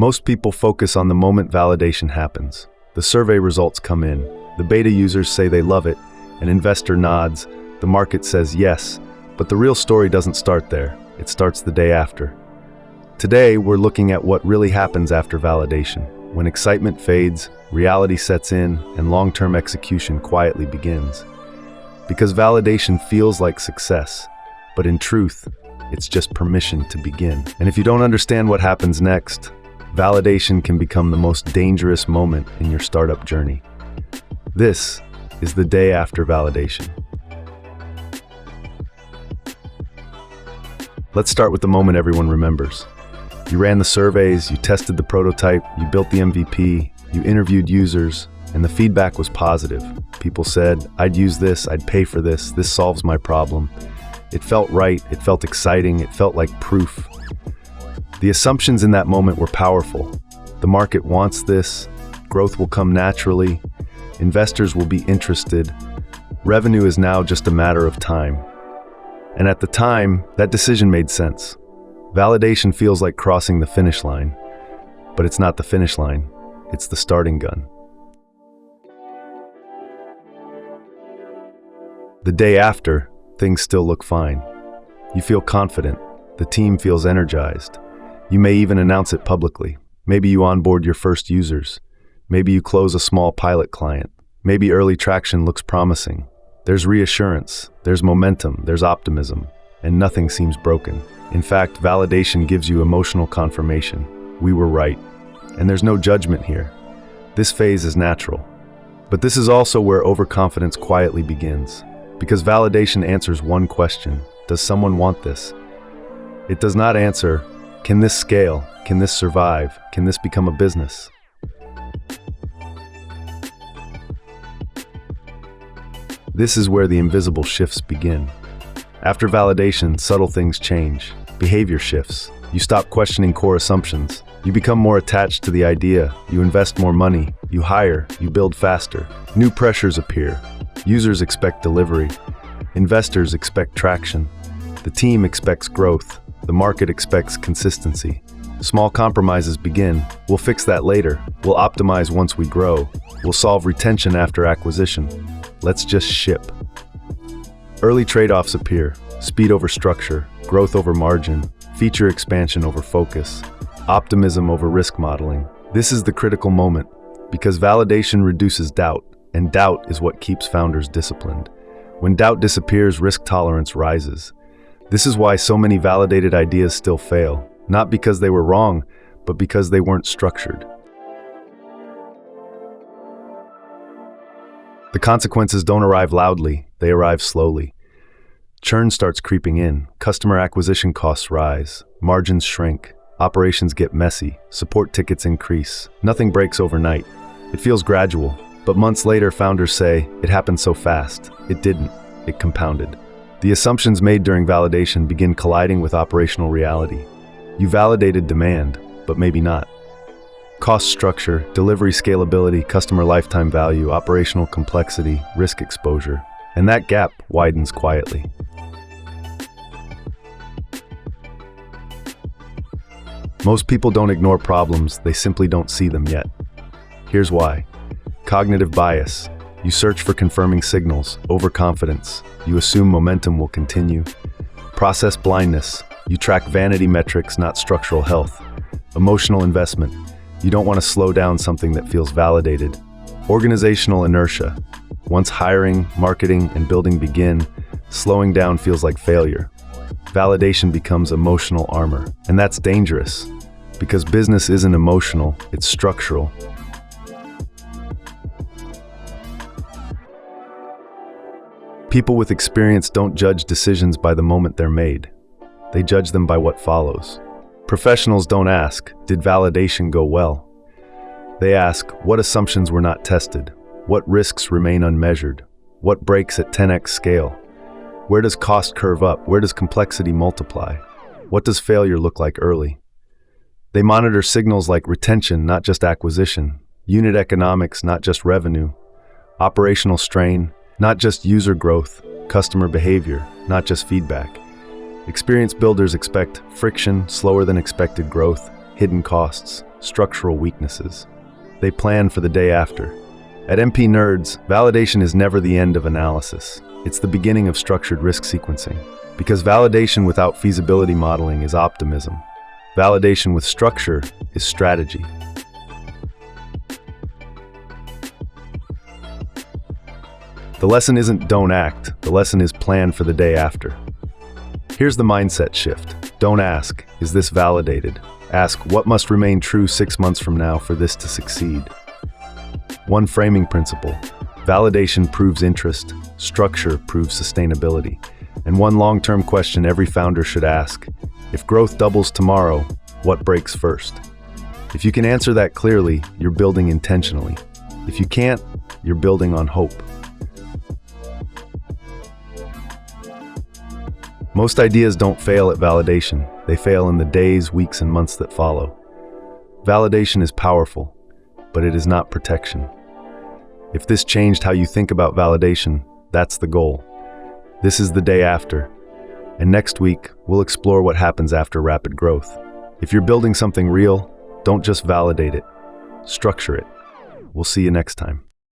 Most people focus on the moment validation happens. The survey results come in. The beta users say they love it. An investor nods. The market says yes. But the real story doesn't start there. It starts the day after. Today, we're looking at what really happens after validation. When excitement fades, reality sets in, and long-term execution quietly begins. Because validation feels like success, but in truth, it's just permission to begin. And if you don't understand what happens next, validation can become the most dangerous moment in your startup journey. This is the day after validation. Let's start with the moment everyone remembers. You ran the surveys, you tested the prototype, you built the MVP, you interviewed users, and the feedback was positive. People said, "I'd use this, I'd pay for this solves my problem." It felt right, it felt exciting, it felt like proof. The assumptions in that moment were powerful. The market wants this, growth will come naturally, investors will be interested, revenue is now just a matter of time. And at the time, that decision made sense. Validation feels like crossing the finish line, but it's not the finish line, it's the starting gun. The day after, things still look fine. You feel confident, the team feels energized. You may even announce it publicly. Maybe you onboard your first users. Maybe you close a small pilot client. Maybe early traction looks promising. There's reassurance, there's momentum, there's optimism, and nothing seems broken. In fact, validation gives you emotional confirmation. We were right. And there's no judgment here. This phase is natural. But this is also where overconfidence quietly begins. Because validation answers one question: does someone want this? It does not answer, can this scale? Can this survive? Can this become a business? This is where the invisible shifts begin. After validation, subtle things change. Behavior shifts. You stop questioning core assumptions. You become more attached to the idea. You invest more money. You hire. You build faster. New pressures appear. Users expect delivery. Investors expect traction. The team expects growth. The market expects consistency. Small compromises begin. We'll fix that later. We'll optimize once we grow. We'll solve retention after acquisition. Let's just ship. Early trade-offs appear. Speed over structure, growth over margin, feature expansion over focus, optimism over risk modeling. This is the critical moment, because validation reduces doubt, and doubt is what keeps founders disciplined. When doubt disappears, risk tolerance rises. This is why so many validated ideas still fail, not because they were wrong, but because they weren't structured. The consequences don't arrive loudly, they arrive slowly. Churn starts creeping in, customer acquisition costs rise, margins shrink, operations get messy, support tickets increase. Nothing breaks overnight. It feels gradual, but months later founders say, it happened so fast. It didn't. It compounded. The assumptions made during validation begin colliding with operational reality. You validated demand, but maybe not. Cost structure, delivery scalability, customer lifetime value, operational complexity, risk exposure. And that gap widens quietly. Most people don't ignore problems, they simply don't see them yet. Here's why. Cognitive bias. You search for confirming signals. Overconfidence. You assume momentum will continue. Process blindness. You track vanity metrics, not structural health. Emotional investment. You don't want to slow down something that feels validated. Organizational inertia. Once hiring, marketing, and building begin, slowing down feels like failure. Validation becomes emotional armor, and that's dangerous, because business isn't emotional, it's structural. People with experience don't judge decisions by the moment they're made. They judge them by what follows. Professionals don't ask, did validation go well? They ask, what assumptions were not tested? What risks remain unmeasured? What breaks at 10x scale? Where does cost curve up? Where does complexity multiply? What does failure look like early? They monitor signals like retention, not just acquisition, unit economics, not just revenue, operational strain, not just user growth, customer behavior, not just feedback. Experienced builders expect friction, slower than expected growth, hidden costs, structural weaknesses. They plan for the day after. At MP Nerds, validation is never the end of analysis. It's the beginning of structured risk sequencing. Because validation without feasibility modeling is optimism. Validation with structure is strategy. The lesson isn't don't act, the lesson is plan for the day after. Here's the mindset shift. Don't ask, is this validated? Ask, what must remain true 6 months from now for this to succeed? One framing principle. Validation proves interest, structure proves sustainability. And one long-term question every founder should ask, if growth doubles tomorrow, what breaks first? If you can answer that clearly, you're building intentionally. If you can't, you're building on hope. Most ideas don't fail at validation. They fail in the days, weeks, and months that follow. Validation is powerful, but it is not protection. If this changed how you think about validation, that's the goal. This is the day after. And next week, we'll explore what happens after rapid growth. If you're building something real, don't just validate it, structure it. We'll see you next time.